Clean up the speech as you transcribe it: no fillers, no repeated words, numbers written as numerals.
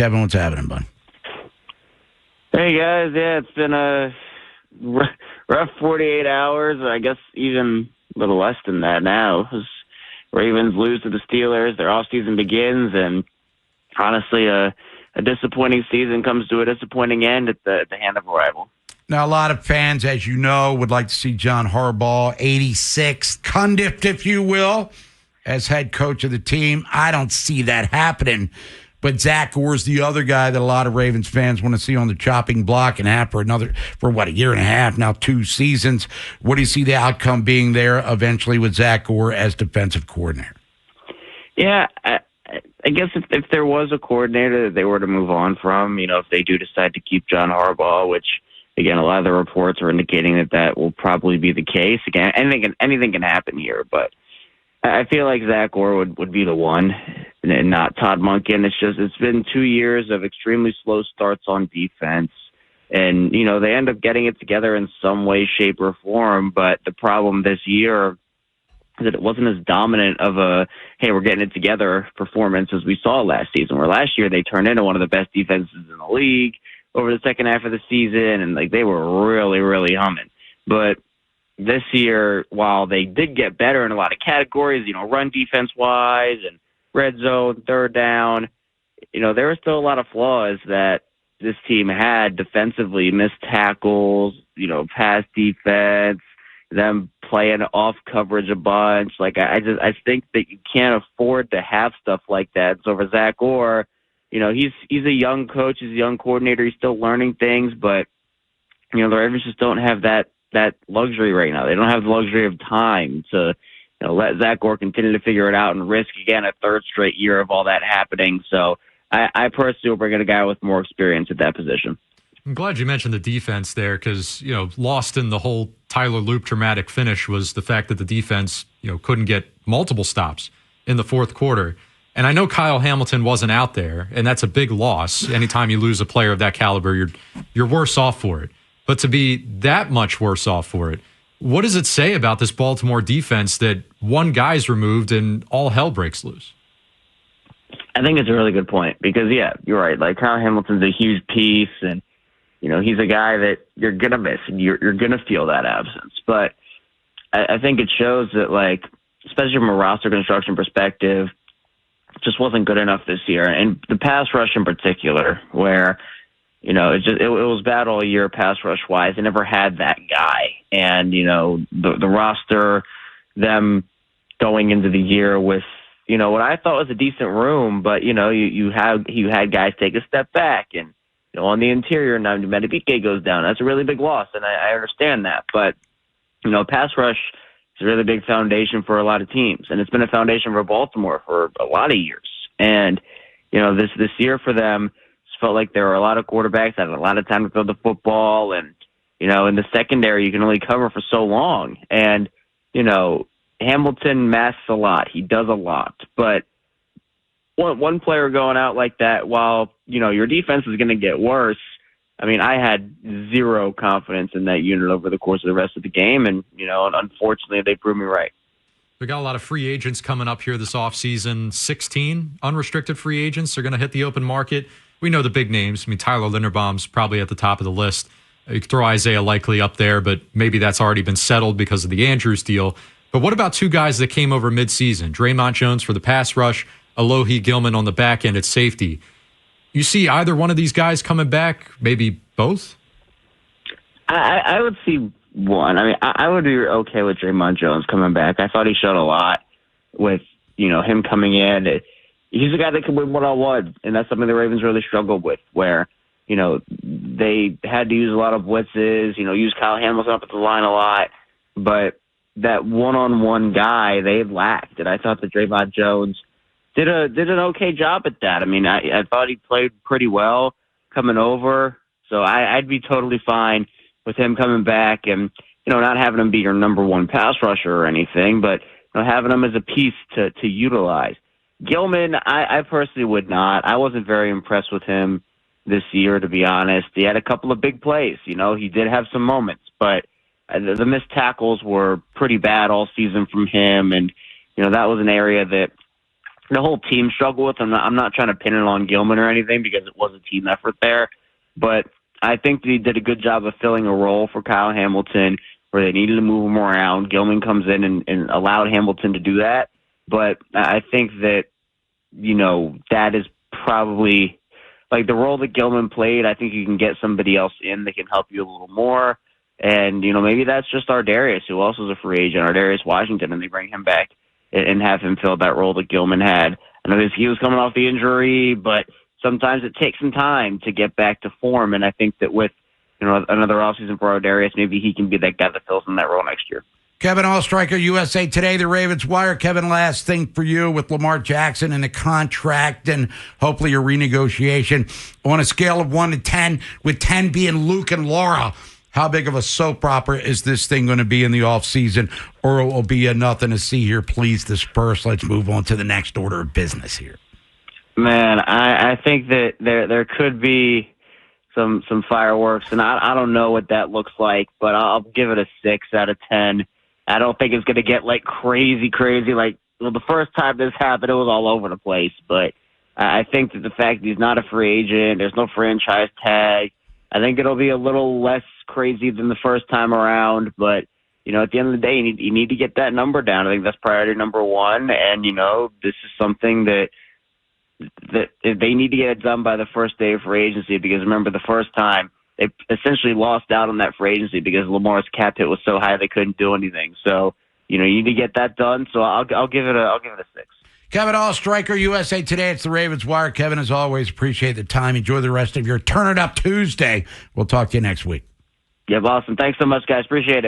Kevin. What's happening, bud? Hey, guys. Yeah, it's been a rough 48 hours. I guess even a little less than that now. Ravens lose to the Steelers. Their offseason begins, and honestly, a disappointing season comes to a disappointing end at the hand of a rival. Now, a lot of fans, as you know, would like to see John Harbaugh, 86th Cundiff, if you will, as head coach of the team. I don't see that happening. But Zach Orr's the other guy that a lot of Ravens fans want to see on the chopping block and have for a year and a half, now 2 seasons. What do you see the outcome being there eventually with Zach Orr as defensive coordinator? Yeah, I guess if there was a coordinator that they were to move on from, if they do decide to keep John Harbaugh, which, again, a lot of the reports are indicating that will probably be the case. Again, anything can happen here, but I feel like Zach Orr would be the one and not Todd Monken. It's been 2 years of extremely slow starts on defense. And, they end up getting it together in some way, shape, or form. But the problem this year is that it wasn't as dominant of a, hey, we're getting it together performance as we saw last season, where last year they turned into one of the best defenses in the league over the second half of the season. And they were really, really humming. But this year, while they did get better in a lot of categories, run defense-wise and red zone, third down, there were still a lot of flaws that this team had defensively, missed tackles, pass defense, them playing off coverage a bunch. I think that you can't afford to have stuff like that. So for Zach Orr, he's a young coach, he's a young coordinator, he's still learning things, but, the Ravens just don't have that luxury right now. They don't have the luxury of time to let Zach Orr continue to figure it out and risk, again, a third straight year of all that happening. So I personally will bring in a guy with more experience at that position. I'm glad you mentioned the defense there because, lost in the whole Tyler Loop dramatic finish was the fact that the defense, couldn't get multiple stops in the fourth quarter. And I know Kyle Hamilton wasn't out there, and that's a big loss. Anytime you lose a player of that caliber, you're worse off for it. But to be that much worse off for it, what does it say about this Baltimore defense that one guy's removed and all hell breaks loose? I think it's a really good point because, yeah, you're right. Kyle Hamilton's a huge piece, and, he's a guy that you're going to miss, and you're going to feel that absence. But I think it shows that, especially from a roster construction perspective, just wasn't good enough this year. And the pass rush in particular, where – it was bad all year pass rush wise. They never had that guy. And, the roster, them going into the year with, what I thought was a decent room, but, you had guys take a step back and, on the interior now, Medibike goes down. That's a really big loss. And I understand that. But, pass rush is a really big foundation for a lot of teams. And it's been a foundation for Baltimore for a lot of years. And, this year for them, felt like there were a lot of quarterbacks that had a lot of time to throw the football, and in the secondary you can only cover for so long. And Hamilton masks a lot; he does a lot. But one player going out like that, while your defense is going to get worse. I mean, I had zero confidence in that unit over the course of the rest of the game, and unfortunately, they proved me right. We got a lot of free agents coming up here this offseason. 16 unrestricted free agents are going to hit the open market. We know the big names. I mean, Tyler Linderbaum's probably at the top of the list. You could throw Isaiah Likely up there, but maybe that's already been settled because of the Andrews deal. But what about 2 guys that came over midseason? Draymond Jones for the pass rush, Alohi Gilman on the back end at safety. You see either one of these guys coming back, maybe both? I would see one. I mean, I would be okay with Draymond Jones coming back. I thought he showed a lot with, him coming in. He's a guy that can win one-on-one, and that's something the Ravens really struggled with, where, they had to use a lot of blitzes, use Kyle Hamilton up at the line a lot, but that one-on-one guy they lacked, and I thought that Draymond Jones did an okay job at that. I mean, I thought he played pretty well coming over, so I'd be totally fine with him coming back and, not having him be your number one pass rusher or anything, but having him as a piece to utilize. Gilman, I personally would not. I wasn't very impressed with him this year, to be honest. He had a couple of big plays. He did have some moments, but the missed tackles were pretty bad all season from him, and that was an area that the whole team struggled with. I'm not trying to pin it on Gilman or anything because it was a team effort there. But I think they did a good job of filling a role for Kyle Hamilton where they needed to move him around. Gilman comes in and allowed Hamilton to do that. But I think that, that is probably like the role that Gilman played. I think you can get somebody else in that can help you a little more. And, maybe that's just Ardarius, who also is a free agent, Ardarius Washington, and they bring him back and have him fill that role that Gilman had. I know he was coming off the injury, but sometimes it takes some time to get back to form. And I think that with, another offseason for Ardarius, maybe he can be that guy that fills in that role next year. Kevin Oestreicher, USA Today, the Ravens Wire. Kevin, last thing for you with Lamar Jackson and the contract and hopefully a renegotiation. On a scale of 1 to 10, with 10 being Luke and Laura, how big of a soap opera is this thing going to be in the offseason, or it will be a nothing to see here? Please disperse. Let's move on to the next order of business here. Man, I think that there could be some fireworks, and I don't know what that looks like, but I'll give it a 6 out of 10. I don't think it's going to get like crazy. Like, the first time this happened, it was all over the place. But I think that the fact that he's not a free agent, there's no franchise tag, I think it'll be a little less crazy than the first time around. But, at the end of the day, you need to get that number down. I think that's priority number one. And, this is something that they need to get it done by the first day of free agency, because remember, the first time they essentially lost out on that free agency because Lamar's cap hit was so high they couldn't do anything. So, you need to get that done. So I'll give it a 6. Kevin Oestreicher, USA Today. It's the Ravens Wire. Kevin, as always, appreciate the time. Enjoy the rest of your Turn It Up Tuesday. We'll talk to you next week. Yeah, awesome. Thanks so much, guys. Appreciate it.